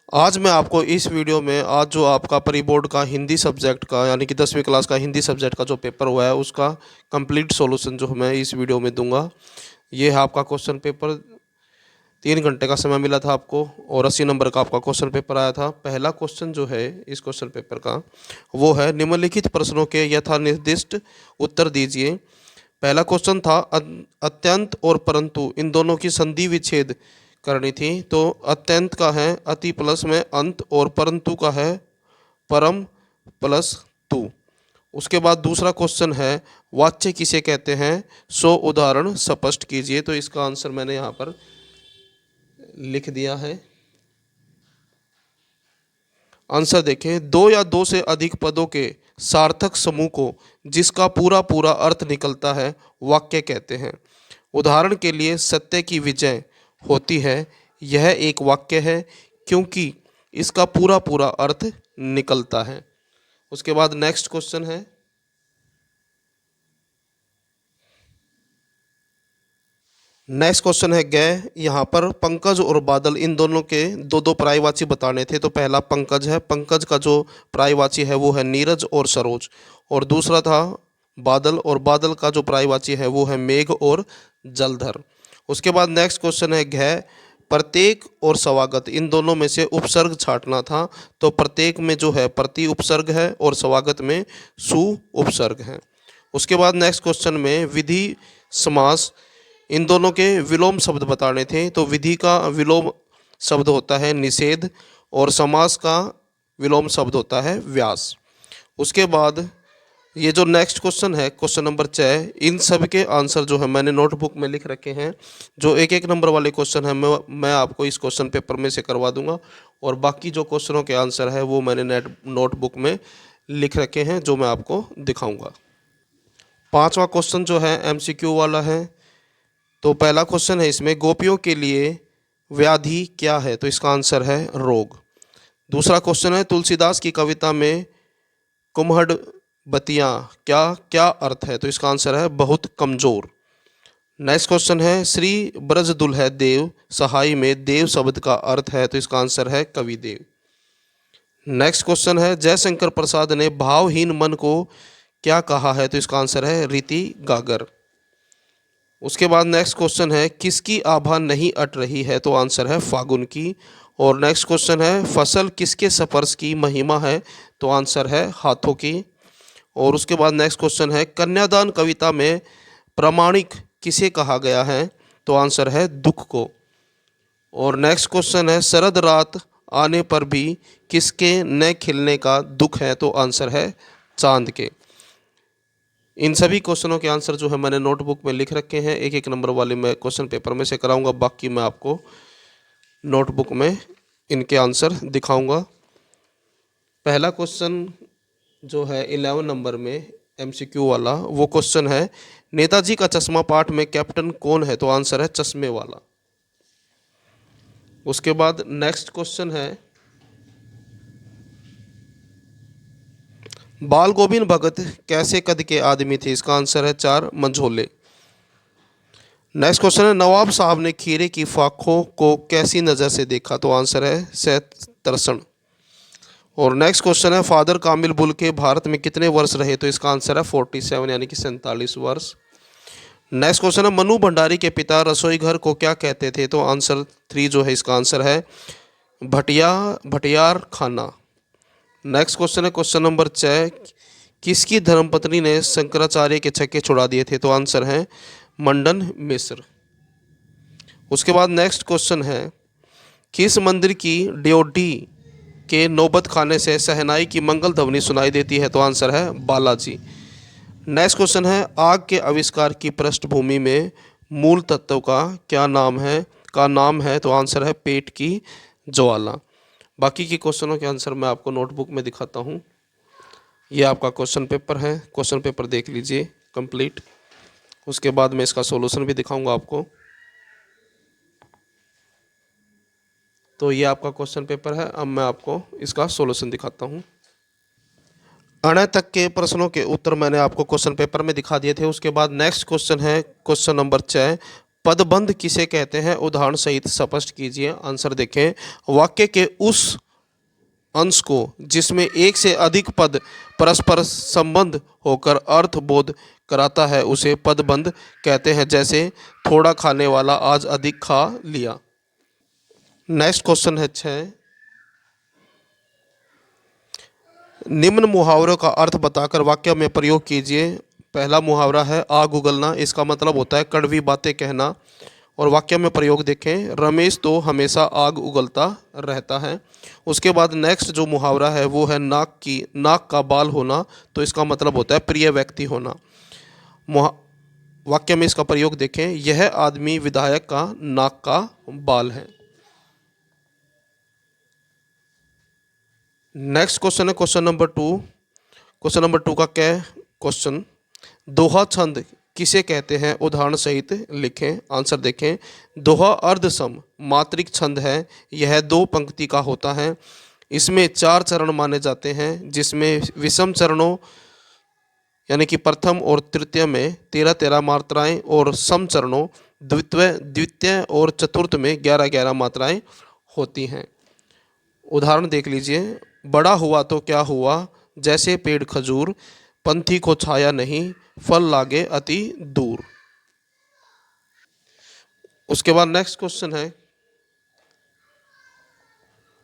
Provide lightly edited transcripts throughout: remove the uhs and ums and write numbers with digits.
आज मैं आपको इस वीडियो में आज जो आपका प्री बोर्ड का हिंदी सब्जेक्ट का यानी कि 10वीं क्लास का हिंदी सब्जेक्ट का जो पेपर हुआ है उसका कंप्लीट सॉल्यूशन जो मैं इस वीडियो में दूंगा। ये है आपका क्वेश्चन पेपर। 3 घंटे का समय मिला था आपको और 80 नंबर का आपका क्वेश्चन पेपर आया था। पहला क्वेश्चन जो है इस क्वेश्चन पेपर का वो है, निम्नलिखित प्रश्नों के यथा निर्दिष्ट उत्तर दीजिए। पहला क्वेश्चन था अत्यंत और परंतु इन दोनों की संधि विच्छेद करनी थी। तो अत्यंत का है अति प्लस में अंत और परंतु का है परम प्लस तु। उसके बाद दूसरा क्वेश्चन है, वाच्य किसे कहते हैं, सो उदाहरण स्पष्ट कीजिए। तो इसका आंसर मैंने यहाँ पर लिख दिया है। आंसर देखें, दो या दो से अधिक पदों के सार्थक समूह को जिसका पूरा पूरा अर्थ निकलता है वाक्य कहते हैं। उदाहरण के लिए, सत्य की विजय होती है, यह एक वाक्य है क्योंकि इसका पूरा पूरा अर्थ निकलता है। उसके बाद नेक्स्ट क्वेश्चन है, गए। यहाँ पर पंकज और बादल इन दोनों के दो दो पर्यायवाची बताने थे। तो पहला पंकज है, पंकज का जो पर्यायवाची है वो है नीरज और सरोज। और दूसरा था बादल, और बादल का जो पर्यायवाची है वो है मेघ और जलधर। उसके बाद नेक्स्ट क्वेश्चन है, घ प्रत्येक और स्वागत इन दोनों में से उपसर्ग छांटना था। तो प्रत्येक में जो है प्रति उपसर्ग है और स्वागत में सु उपसर्ग है। उसके बाद नेक्स्ट क्वेश्चन में विधि समास इन दोनों के विलोम शब्द बताने थे। तो विधि का विलोम शब्द होता है निषेध और समास का विलोम शब्द होता है व्यास। उसके बाद ये जो नेक्स्ट क्वेश्चन है, क्वेश्चन नंबर 6, इन सब के आंसर जो है मैंने नोटबुक में लिख रखे हैं। जो एक एक नंबर वाले क्वेश्चन है मैं आपको इस क्वेश्चन पेपर में से करवा दूंगा, और बाकी जो क्वेश्चनों के आंसर है वो मैंने नोटबुक में लिख रखे हैं जो मैं आपको दिखाऊंगा। 5वां क्वेश्चन जो है MCQ वाला है। तो पहला क्वेश्चन है इसमें, गोपियों के लिए व्याधि क्या है। तो इसका आंसर है रोग। दूसरा क्वेश्चन है, तुलसीदास की कविता में कुम्हड़ बतियाँ क्या क्या अर्थ है। तो इसका आंसर है बहुत कमजोर। नेक्स्ट क्वेश्चन है, श्री ब्रज दुल्हे देव सहाय में देव शब्द का अर्थ है। तो इसका आंसर है कवि देव। नेक्स्ट क्वेश्चन है, जयशंकर प्रसाद ने भावहीन मन को क्या कहा है। तो इसका आंसर है रीति गागर। उसके बाद नेक्स्ट क्वेश्चन है, किसकी आभा नहीं अट रही है। तो आंसर है फागुन की। और नेक्स्ट क्वेश्चन है, फसल किसके स्पर्श की महिमा है। तो आंसर है हाथों की। और उसके बाद नेक्स्ट क्वेश्चन है, कन्यादान कविता में प्रामाणिक किसे कहा गया है। तो आंसर है दुख को। और नेक्स्ट क्वेश्चन है, शरद रात आने पर भी किसके न खिलने का दुख है। तो आंसर है चांद के। इन सभी क्वेश्चनों के आंसर जो है मैंने नोटबुक में लिख रखे हैं। एक एक नंबर वाले मैं क्वेश्चन पेपर में से कराऊंगा, बाकी मैं आपको नोटबुक में इनके आंसर दिखाऊंगा। पहला क्वेश्चन जो है 11 नंबर में MCQ वाला वो क्वेश्चन है, नेताजी का चश्मा पाठ में कैप्टन कौन है। तो आंसर है चश्मे वाला। उसके बाद नेक्स्ट क्वेश्चन है, बाल गोविंद भगत कैसे कद के आदमी थे। इसका आंसर है 4 मंझोले। नेक्स्ट क्वेश्चन है, नवाब साहब ने खीरे की फाखों को कैसी नज़र से देखा। तो आंसर है सहतरसण। और नेक्स्ट क्वेश्चन है, फादर कामिल बुल्के भारत में कितने वर्ष रहे। तो इसका आंसर है 47 यानी कि 47 वर्ष। नेक्स्ट क्वेश्चन है, मनु भंडारी के पिता रसोई घर को क्या कहते थे। तो आंसर 3 जो है इसका आंसर है भटियार खाना। नेक्स्ट क्वेश्चन है क्वेश्चन नंबर 6, किसकी धर्मपत्नी ने शंकराचार्य के छक्के छुड़ा दिए थे। तो आंसर है मंडन मिश्र। उसके बाद नेक्स्ट क्वेश्चन है, किस मंदिर की ड्योढ़ी के नौबत खाने से शहनाई की मंगल ध्वनि सुनाई देती है। तो आंसर है बालाजी। नेक्स्ट क्वेश्चन है, आग के आविष्कार की पृष्ठभूमि में मूल तत्व का क्या नाम है। तो आंसर है पेट की ज्वाला। बाकी के क्वेश्चनों के आंसर मैं आपको नोटबुक में दिखाता हूँ। ये आपका क्वेश्चन पेपर है, क्वेश्चन पेपर देख लीजिए कंप्लीट। उसके बाद मैं इसका सॉल्यूशन भी दिखाऊंगा आपको। तो ये आपका क्वेश्चन पेपर है। अब मैं आपको इसका सॉल्यूशन दिखाता हूँ। अण तक के प्रश्नों के उत्तर मैंने आपको क्वेश्चन पेपर में दिखा दिए थे। उसके बाद नेक्स्ट क्वेश्चन है क्वेश्चन नंबर 6, पदबंध किसे कहते हैं, उदाहरण सहित स्पष्ट कीजिए। आंसर देखें, वाक्य के उस अंश को जिसमें एक से अधिक पद परस्पर संबंध होकर अर्थ बोध कराता है उसे पदबंध कहते हैं। जैसे थोड़ा खाने वाला आज अधिक खा लिया। नेक्स्ट क्वेश्चन है 6। निम्न मुहावरों का अर्थ बताकर वाक्य में प्रयोग कीजिए। पहला मुहावरा है आग उगलना। इसका मतलब होता है कड़वी बातें कहना। और वाक्य में प्रयोग देखें, रमेश तो हमेशा आग उगलता रहता है। उसके बाद नेक्स्ट जो मुहावरा है वो है नाक का बाल होना। तो इसका मतलब होता है प्रिय व्यक्ति होना। वाक्य में इसका प्रयोग देखें, यह आदमी विधायक का नाक का बाल है। नेक्स्ट क्वेश्चन है क्वेश्चन नंबर 2। क्वेश्चन नंबर 2 का क्या क्वेश्चन, दोहा छंद किसे कहते हैं, उदाहरण सहित लिखें। आंसर देखें, दोहा अर्धसम मात्रिक छंद है। यह 2 पंक्ति का होता है। इसमें 4 चरण माने जाते हैं, जिसमें विषम चरणों यानी कि प्रथम और तृतीय में 13-13 मात्राएं और सम चरणों द्वितीय और चतुर्थ में 11-11 मात्राएं होती हैं। उदाहरण देख लीजिए, बड़ा हुआ तो क्या हुआ, जैसे पेड़ खजूर, पंथी को छाया नहीं, फल लागे अति दूर। उसके बाद नेक्स्ट क्वेश्चन है,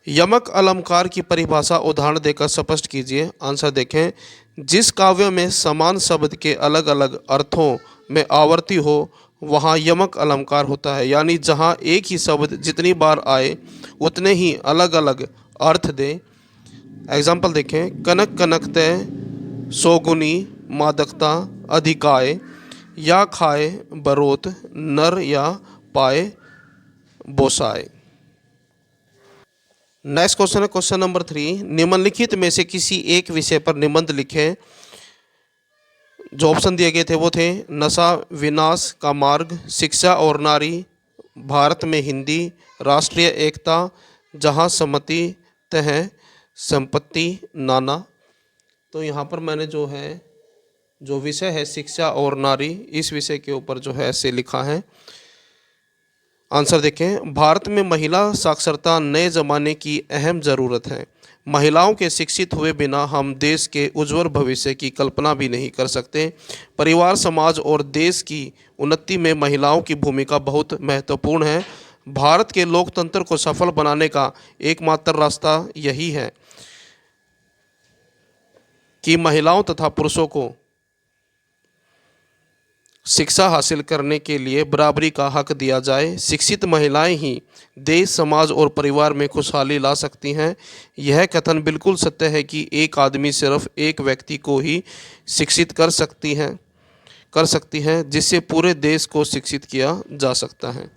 यमक अलंकार की परिभाषा उदाहरण देकर स्पष्ट कीजिए। आंसर देखें, जिस काव्य में समान शब्द के अलग अलग अर्थों में आवर्ती हो वहाँ यमक अलंकार होता है। यानी जहाँ एक ही शब्द जितनी बार आए उतने ही अलग अलग अर्थ दे। एग्जाम्पल देखें, कनक कनकते सौगुनी मादकता अधिकाय, या खाए बरोत नर या पाए बोसाए। नेक्स्ट क्वेश्चन है क्वेश्चन नंबर 3। निम्नलिखित में से किसी एक विषय पर निबंध लिखें। जो ऑप्शन दिए गए थे वो थे, नशा विनाश का मार्ग, शिक्षा और नारी, भारत में हिंदी, राष्ट्रीय एकता, जहाँ सम्मति तह संपत्ति नाना। तो यहाँ पर मैंने जो विषय है शिक्षा और नारी, इस विषय के ऊपर जो है ऐसे लिखा है। आंसर देखें, भारत में महिला साक्षरता नए ज़माने की अहम ज़रूरत है। महिलाओं के शिक्षित हुए बिना हम देश के उज्जवल भविष्य की कल्पना भी नहीं कर सकते। परिवार, समाज और देश की उन्नति में महिलाओं की भूमिका बहुत महत्वपूर्ण है। भारत के लोकतंत्र को सफल बनाने का एकमात्र रास्ता यही है कि महिलाओं तथा पुरुषों को शिक्षा हासिल करने के लिए बराबरी का हक दिया जाए। शिक्षित महिलाएं ही देश, समाज और परिवार में खुशहाली ला सकती हैं। यह कथन बिल्कुल सत्य है कि एक आदमी सिर्फ एक व्यक्ति को ही शिक्षित कर सकती है जिससे पूरे देश को शिक्षित किया जा सकता है।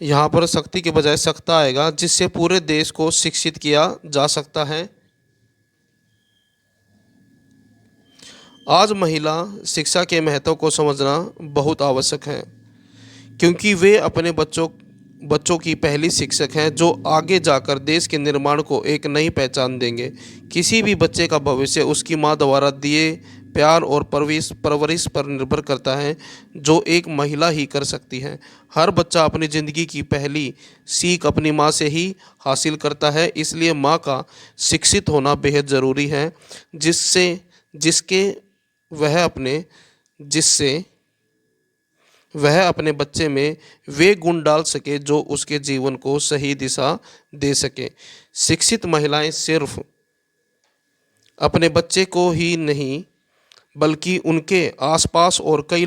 यहाँ पर शक्ति के बजाय सख्ता आएगा, जिससे पूरे देश को शिक्षित किया जा सकता है। आज महिला शिक्षा के महत्व को समझना बहुत आवश्यक है, क्योंकि वे अपने बच्चों की पहली शिक्षक हैं जो आगे जाकर देश के निर्माण को एक नई पहचान देंगे। किसी भी बच्चे का भविष्य उसकी माँ द्वारा दिए प्यार और परवरिश पर निर्भर करता है, जो एक महिला ही कर सकती है। हर बच्चा अपनी ज़िंदगी की पहली सीख अपनी माँ से ही हासिल करता है। इसलिए माँ का शिक्षित होना बेहद ज़रूरी है, जिससे वह अपने बच्चे में वे गुण डाल सके जो उसके जीवन को सही दिशा दे सके। शिक्षित महिलाएं सिर्फ अपने बच्चे को ही नहीं बल्कि उनके आसपास और कई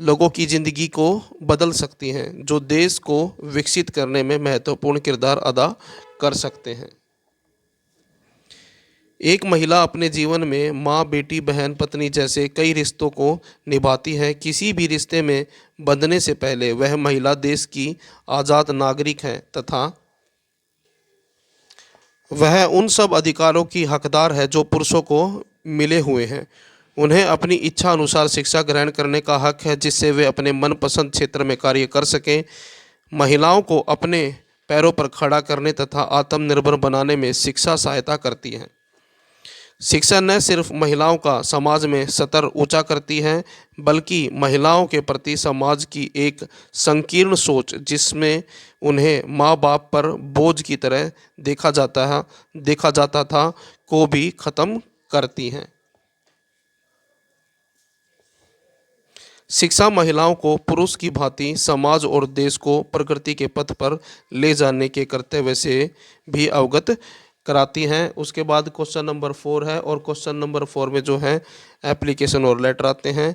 लोगों की ज़िंदगी को बदल सकती हैं, जो देश को विकसित करने में महत्वपूर्ण किरदार अदा कर सकते हैं। एक महिला अपने जीवन में माँ, बेटी, बहन, पत्नी जैसे कई रिश्तों को निभाती है। किसी भी रिश्ते में बंधने से पहले वह महिला देश की आज़ाद नागरिक है तथा वह उन सब अधिकारों की हकदार है जो पुरुषों को मिले हुए हैं। उन्हें अपनी इच्छा अनुसार शिक्षा ग्रहण करने का हक है, जिससे वे अपने मनपसंद क्षेत्र में कार्य कर सकें। महिलाओं को अपने पैरों पर खड़ा करने तथा आत्मनिर्भर बनाने में शिक्षा सहायता करती है। शिक्षा न सिर्फ महिलाओं का समाज में स्तर ऊंचा करती है, बल्कि महिलाओं के प्रति समाज की एक संकीर्ण सोच, जिसमें उन्हें माँ बाप पर बोझ की तरह देखा जाता था, को भी खत्म करती हैं। शिक्षा महिलाओं को पुरुष की भांति समाज और देश को प्रगति के पथ पर ले जाने के कर्तव्य से भी अवगत कराती हैं। उसके बाद क्वेश्चन नंबर 4 है, और क्वेश्चन नंबर 4 में जो है एप्लीकेशन और लेटर आते हैं।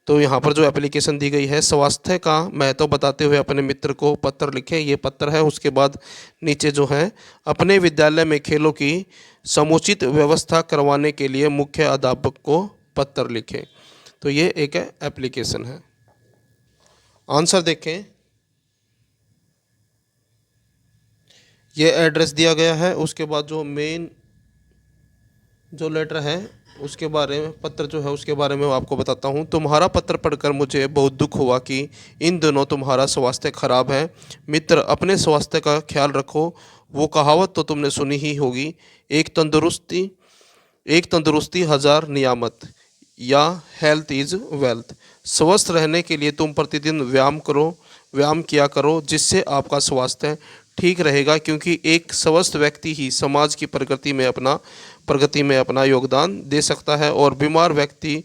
तो यहाँ पर जो एप्लीकेशन दी गई है, स्वास्थ्य का महत्व बताते हुए अपने मित्र को पत्र लिखें, ये पत्र है। उसके बाद नीचे जो है, अपने विद्यालय में खेलों की समुचित व्यवस्था करवाने के लिए मुख्य अध्यापक को पत्र लिखें। तो ये एक एप्लीकेशन है। आंसर देखें, ये एड्रेस दिया गया है। उसके बाद जो मेन जो लेटर है उसके बारे में, पत्र जो है उसके बारे में मैं आपको बताता हूँ। तुम्हारा पत्र पढ़कर मुझे बहुत दुख हुआ कि इन दिनों तुम्हारा स्वास्थ्य खराब है। मित्र, अपने स्वास्थ्य का ख्याल रखो। वो कहावत तो तुमने सुनी ही होगी, एक तंदुरुस्ती हजार नियामत, या हेल्थ इज़ वेल्थ। स्वस्थ रहने के लिए तुम प्रतिदिन व्यायाम किया करो, जिससे आपका स्वास्थ्य ठीक रहेगा, क्योंकि एक स्वस्थ व्यक्ति ही समाज की प्रगति में अपना योगदान दे सकता है, और बीमार व्यक्ति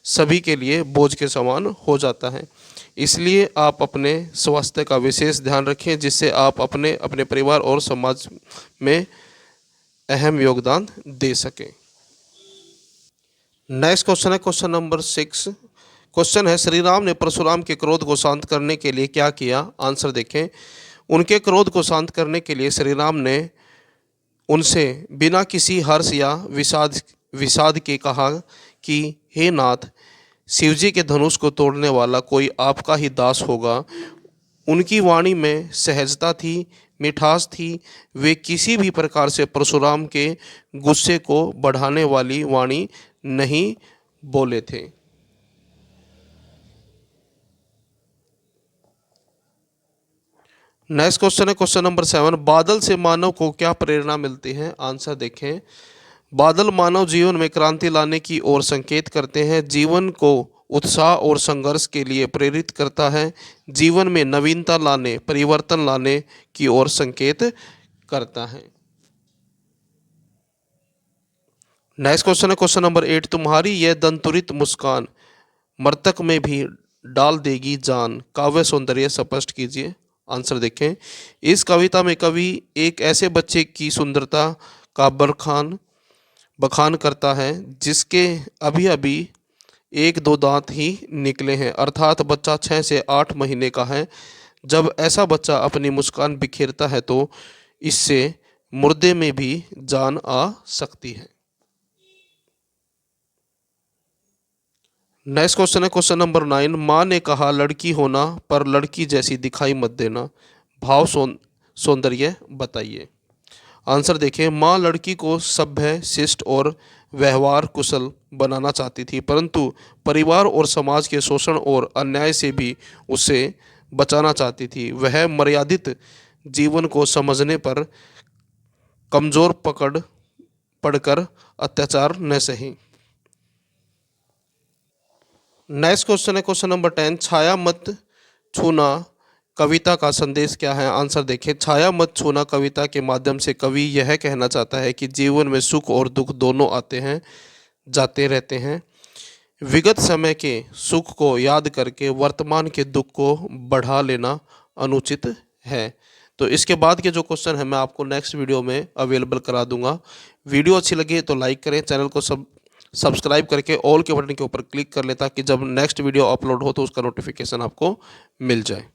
सभी के लिए बोझ के समान हो जाता है। इसलिए आप अपने स्वास्थ्य का विशेष ध्यान रखें, जिससे आप अपने परिवार और समाज में अहम योगदान दे सकें। नेक्स्ट क्वेश्चन है क्वेश्चन नंबर 6। क्वेश्चन है, श्री राम ने परशुराम के क्रोध को शांत करने के लिए क्या किया? आंसर देखें, उनके क्रोध को शांत करने के लिए श्री राम ने उनसे बिना किसी हर्ष या विषाद के कहा कि हे नाथ, शिवजी के धनुष को तोड़ने वाला कोई आपका ही दास होगा। उनकी वाणी में सहजता थी, मिठास थी। वे किसी भी प्रकार से परशुराम के गुस्से को बढ़ाने वाली वाणी नहीं बोले थे। नेक्स्ट क्वेश्चन है क्वेश्चन नंबर 7। बादल से मानव को क्या प्रेरणा मिलती है? आंसर देखें, बादल मानव जीवन में क्रांति लाने की ओर संकेत करते हैं, जीवन को उत्साह और संघर्ष के लिए प्रेरित करता है, जीवन में नवीनता लाने, परिवर्तन लाने की ओर संकेत करता है। नेक्स्ट क्वेश्चन है क्वेश्चन नंबर 8। तुम्हारी यह दंतुरित मुस्कान मृतक में भी डाल देगी जान, काव्य सौंदर्य स्पष्ट कीजिए। आंसर देखें, इस कविता में कवि एक ऐसे बच्चे की सुंदरता का बखान करता है जिसके अभी अभी 1-2 दांत ही निकले हैं, अर्थात बच्चा 6 से 8 महीने का है। जब ऐसा बच्चा अपनी मुस्कान बिखेरता है तो इससे मुर्दे में भी जान आ सकती है। नेक्स्ट क्वेश्चन है क्वेश्चन नंबर 9। माँ ने कहा लड़की होना पर लड़की जैसी दिखाई मत देना, भाव सौंदर्य बताइए। आंसर देखिए, माँ लड़की को सभ्य, शिष्ट और व्यवहार कुशल बनाना चाहती थी, परंतु परिवार और समाज के शोषण और अन्याय से भी उसे बचाना चाहती थी। वह मर्यादित जीवन को समझने पर कमजोर पड़कर अत्याचार न सही। नेक्स्ट क्वेश्चन है क्वेश्चन नंबर 10। छाया मत छूना कविता का संदेश क्या है? आंसर देखें, छाया मत छूना कविता के माध्यम से कवि यह कहना चाहता है कि जीवन में सुख और दुख दोनों आते हैं, जाते रहते हैं। विगत समय के सुख को याद करके वर्तमान के दुख को बढ़ा लेना अनुचित है। तो इसके बाद के जो क्वेश्चन है मैं आपको नेक्स्ट वीडियो में अवेलेबल करा दूंगा। वीडियो अच्छी लगी तो लाइक करें, चैनल को सब्सक्राइब करके ऑल के बटन के ऊपर क्लिक कर लें, ताकि जब नेक्स्ट वीडियो अपलोड हो तो उसका नोटिफिकेशन आपको मिल जाए।